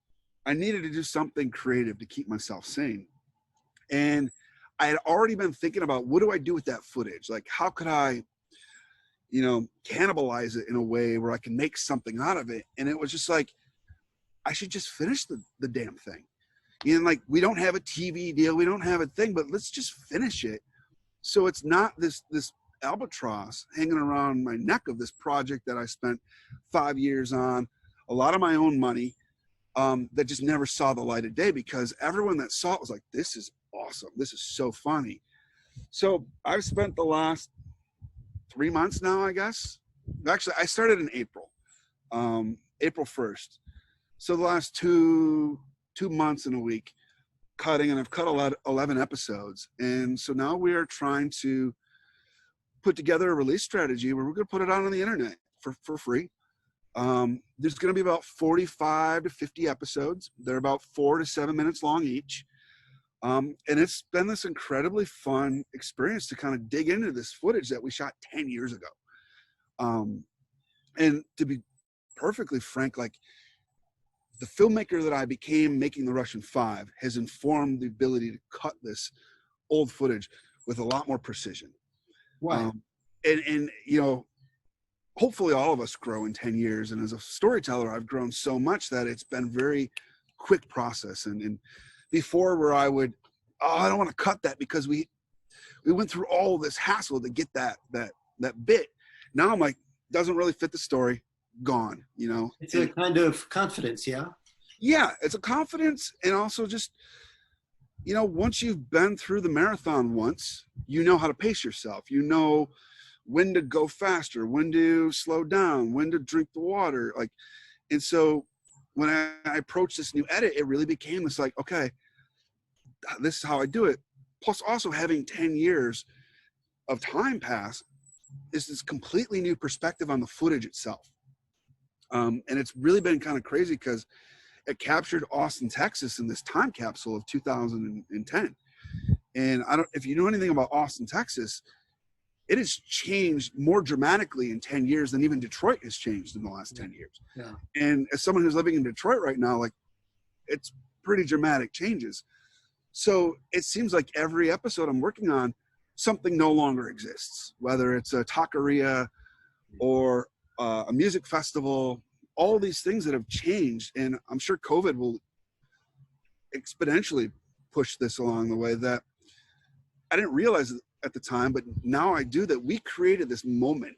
I needed to do something creative to keep myself sane. And I had already been thinking about, what do I do with that footage? Like, how could I, cannibalize it in a way where I can make something out of it? And it was just like, I should just finish the damn thing. And like, we don't have a TV deal, we don't have a thing, but let's just finish it. So it's not this albatross hanging around my neck of this project that I spent 5 years on, a lot of my own money, that just never saw the light of day, because everyone that saw it was like, this is awesome. This is so funny. So I've spent the last 3 months now, I guess. Actually, I started in April 1st. So the last two months and a week cutting, and I've cut 11 episodes. And so now we are trying to put together a release strategy where we're going to put it out on the internet for free. There's going to be about 45 to 50 episodes. They're about 4 to 7 minutes long each. And it's been this incredibly fun experience to kind of dig into this footage that we shot 10 years ago. And to be perfectly frank, like, the filmmaker that I became making the Russian Five has informed the ability to cut this old footage with a lot more precision. Wow. And hopefully all of us grow in 10 years. And as a storyteller, I've grown so much that it's been very quick process. And before, where I would, oh, I don't want to cut that because we went through all this hassle to get that bit. Now I'm like, doesn't really fit the story, gone, you know. It's a kind of confidence, yeah? Yeah, it's a confidence, and also just, you know, once you've been through the marathon once, you know how to pace yourself. You know when to go faster, when to slow down, when to drink the water. Like, and so when I approached this new edit, it really became this like, okay, this is how I do it. Plus also having 10 years of time pass is this completely new perspective on the footage itself. And it's really been kind of crazy because it captured Austin, Texas in this time capsule of 2010. And I don't, if you know anything about Austin, Texas, it has changed more dramatically in 10 years than even Detroit has changed in the last 10 years. Yeah. And as someone who's living in Detroit right now, like, it's pretty dramatic changes. So it seems like every episode I'm working on, something no longer exists, whether it's a taqueria or a music festival, all these things that have changed. And I'm sure COVID will exponentially push this along the way that I didn't realize at the time, but now I do, that we created this moment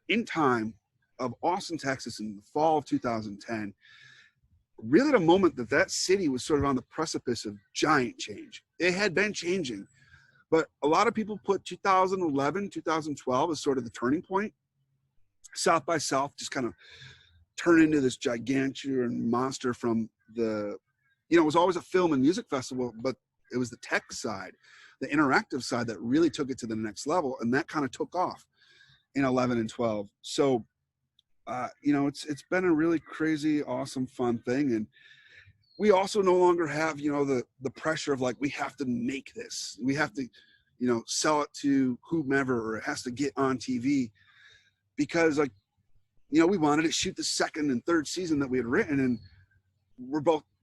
in time of Austin, Texas in the fall of 2010. Really the moment that city was sort of on the precipice of giant change. It had been changing, but a lot of people put 2011, 2012 as sort of the turning point. South by South just kind of turned into this gigantuan monster from the, you know, it was always a film and music festival, but it was the tech side, the interactive side that really took it to the next level. And that kind of took off in 11 and 12. So, you know, it's been a really crazy, awesome, fun thing. And we also no longer have, you know, the pressure of like, we have to make this, we have to, you know, sell it to whomever, or it has to get on TV, because like, you know, we wanted to shoot the second and third season that we had written. And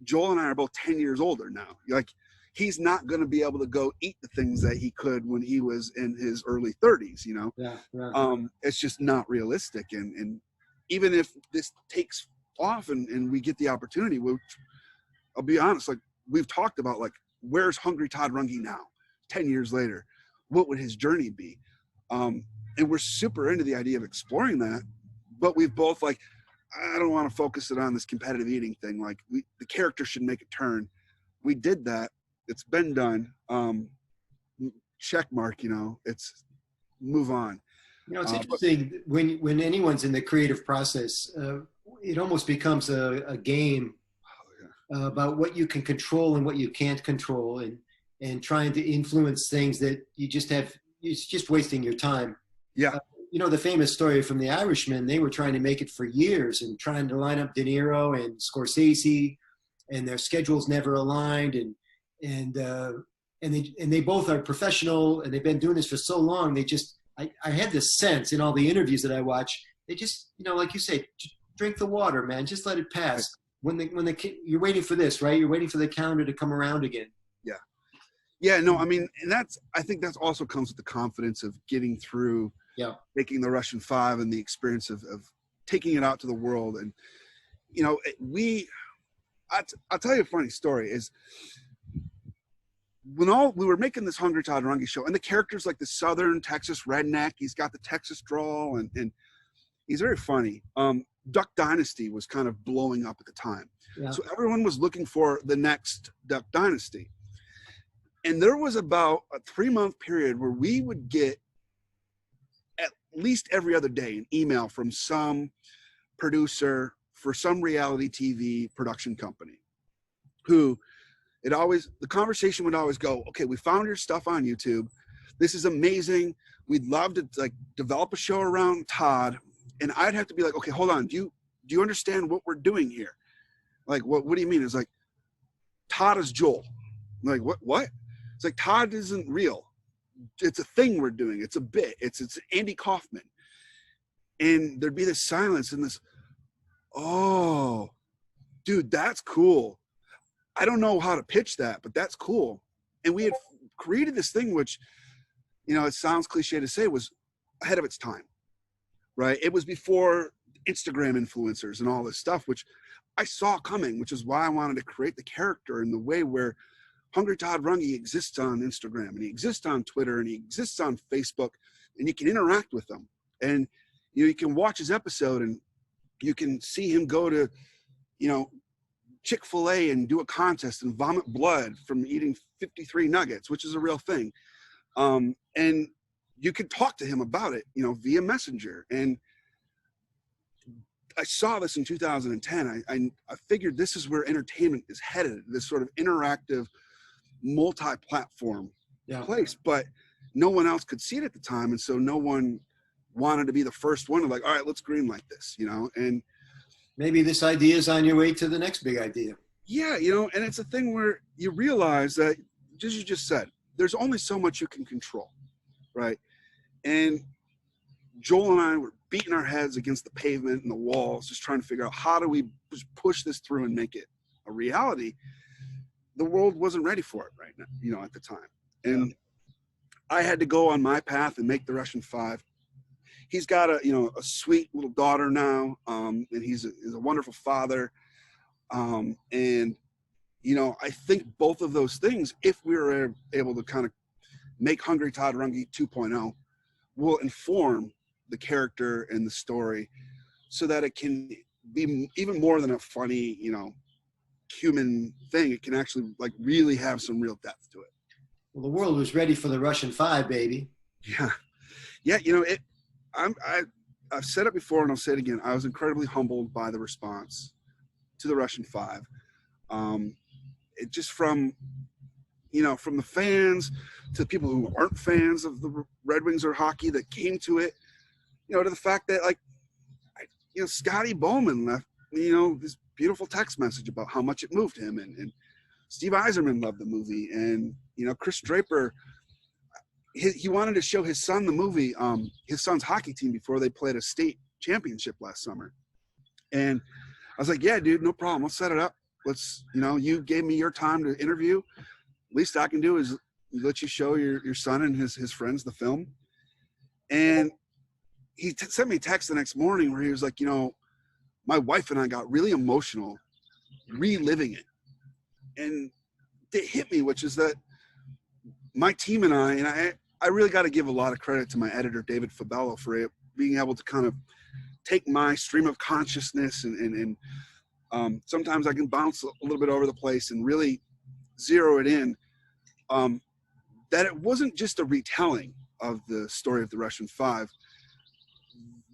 Joel and I are both 10 years older now. Like, he's not going to be able to go eat the things that he could when he was in his early 30s, you know? Yeah. It's just not realistic. And even if this takes off and we get the opportunity, which I'll be honest, like, we've talked about, like, where's Hungry Todd Runge now? 10 years later, what would his journey be? And we're super into the idea of exploring that, but we've both like, I don't want to focus it on this competitive eating thing. Like, the character should make a turn. We did that. It's been done. Check mark, you know, it's move on. You know, it's interesting when anyone's in the creative process, it almost becomes a game about what you can control and what you can't control, and trying to influence things that you just have, it's just wasting your time. Yeah. You know, the famous story from The Irishman, they were trying to make it for years and trying to line up De Niro and Scorsese, and their schedules never aligned. And they both are professional, and they've been doing this for so long. They just, I had this sense in all the interviews that I watch, they just, you know, like you say, drink the water, man, just let it pass. You're waiting for this, right? You're waiting for the calendar to come around again. Yeah. Yeah, no, I mean, and I think that's also comes with the confidence of getting through, making the Russian 5 and the experience of taking it out to the world. And, you know, I'll tell you a funny story is, we were making this Hungry Todd Runge show, and the character's like the Southern Texas redneck. He's got the Texas drawl, and he's very funny. Duck Dynasty was kind of blowing up at the time. Yeah. So everyone was looking for the next Duck Dynasty. And there was about a 3-month period where we would get at least every other day an email from some producer for some reality TV production company who the conversation would always go, okay, we found your stuff on YouTube. This is amazing. We'd love to like develop a show around Todd. And I'd have to be like, okay, hold on. Do you understand what we're doing here? Like, what do you mean? It's like, Todd is Joel. I'm like, what? It's like, Todd isn't real. It's a thing we're doing. It's a bit. It's Andy Kaufman. And there'd be this silence and this, oh, dude, that's cool. I don't know how to pitch that, but that's cool. And we had created this thing, which, you know, it sounds cliche to say, was ahead of its time. right? It was before Instagram influencers and all this stuff, which I saw coming, which is why I wanted to create the character in the way where Hungry Todd Runge exists on Instagram, and he exists on Twitter, and he exists on Facebook, and you can interact with them. And you can watch his episode, and you can see him go to, Chick-fil-A and do a contest and vomit blood from eating 53 nuggets, which is a real thing. And you could talk to him about it, via Messenger. And I saw this in 2010. I figured this is where entertainment is headed, this sort of interactive, multi-platform place. But no one else could see it at the time. And so no one wanted to be the first one to like, all right, let's greenlight this, and maybe this idea is on your way to the next big idea. Yeah, and it's a thing where you realize that, as you just said, there's only so much you can control, right? And Joel and I were beating our heads against the pavement and the walls, just trying to figure out how do we just push this through and make it a reality. The world wasn't ready for it right now, at the time. And I had to go on my path and make the Russian 5. He's got a sweet little daughter now, and he's a wonderful father. And, I think both of those things, if we were able to kind of make Hungry Todd Runge 2.0, will inform the character and the story so that it can be even more than a funny, human thing. It can actually like really have some real depth to it. Well, the world was ready for the Russian 5, baby. Yeah. Yeah. I've said it before and I'll say it again. I was incredibly humbled by the response to the Russian 5. It just from the fans to people who aren't fans of the Red Wings or hockey that came to it, to the fact that Scotty Bowman left, this beautiful text message about how much it moved him. And Steve Yzerman loved the movie. And, Chris Draper, he wanted to show his son the movie, his son's hockey team before they played a state championship last summer. And I was like, yeah, dude, no problem. Let's set it up. Let's, you gave me your time to interview. Least I can do is let you show your son and his friends the film. And he sent me a text the next morning where he was like, my wife and I got really emotional reliving it. And it hit me, which is that my team and I really got to give a lot of credit to my editor, David Fabello, for it, being able to kind of take my stream of consciousness and sometimes I can bounce a little bit over the place and really zero it in. That it wasn't just a retelling of the story of the Russian 5.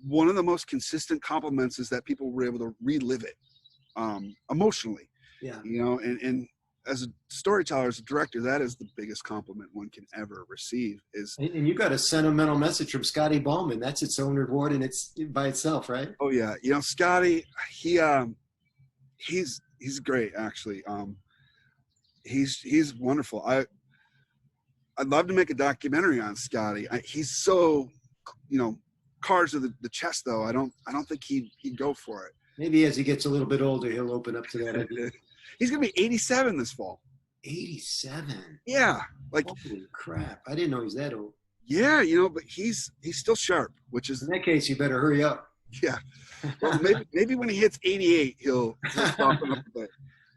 One of the most consistent compliments is that people were able to relive it emotionally. Yeah. And as a storyteller, as a director, that is the biggest compliment one can ever receive. And you got a sentimental message from Scotty Bowman. That's its own reward, and it's by itself, right? Oh yeah, Scotty, he's great actually. He's wonderful. I'd love to make a documentary on Scotty. He's so, cards to the chest though. I don't think he'd go for it. Maybe as he gets a little bit older, he'll open up to that idea. He's gonna be 87 this fall. 87. Yeah, holy crap! I didn't know he was that old. Yeah, but he's still sharp, which is in that case, you better hurry up. Yeah. Well, maybe when he hits 88, he'll soften up a bit.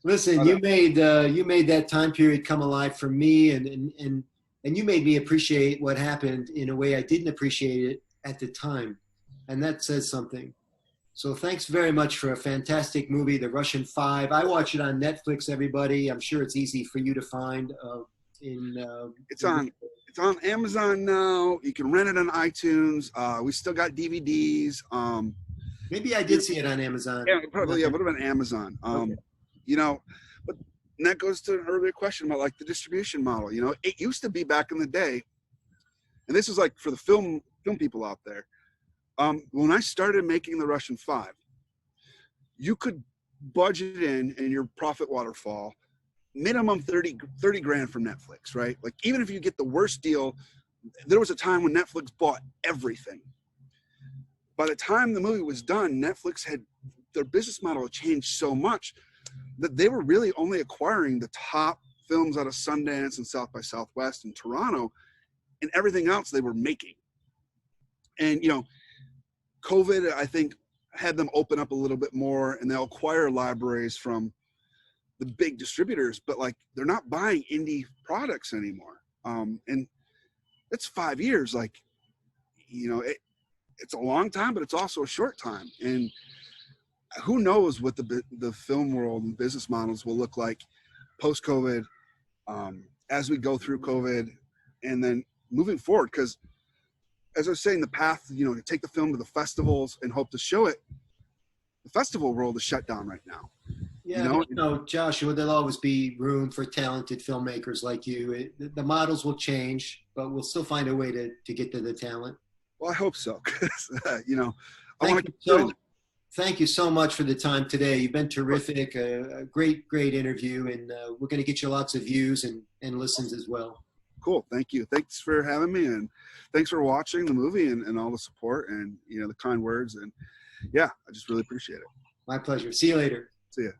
Listen, you made that time period come alive for me, and you made me appreciate what happened in a way I didn't appreciate it at the time, and that says something. So thanks very much for a fantastic movie, The Russian 5. I watch it on Netflix, everybody. I'm sure it's easy for you to find. It's on Amazon now. You can rent it on iTunes. We still got DVDs. Maybe I did see it on Amazon. Yeah, probably. Yeah, it would have been Amazon. Okay. But that goes to an earlier question about the distribution model. It used to be back in the day, and this is for the film people out there. When I started making the Russian 5, you could budget in your profit waterfall minimum 30 grand from Netflix, right? Even if you get the worst deal, there was a time when Netflix bought everything. By the time the movie was done, Netflix their business model had changed so much that they were really only acquiring the top films out of Sundance and South by Southwest and Toronto, and everything else they were making. And, COVID, I think, had them open up a little bit more, and they'll acquire libraries from the big distributors, but like they're not buying indie products anymore. And it's 5 years. Like, you know, it's a long time, but it's also a short time. And who knows what the film world and business models will look like post-COVID, as we go through COVID, and then moving forward. Because as I was saying, the path, you know, to take the film to the festivals and hope to show it, the festival world is shut down right now. Yeah, you know? but, Joshua, there'll always be room for talented filmmakers like you. The models will change, but we'll still find a way to get to the talent. Well, I hope so. 'Cause, you know, Thank you so much for the time today. You've been terrific, a great interview, and we're going to get you lots of views and listens as well. Cool. Thank you. Thanks for having me, and thanks for watching the movie and all the support and, you know, the kind words. And yeah, I just really appreciate it. My pleasure. See you later. See ya.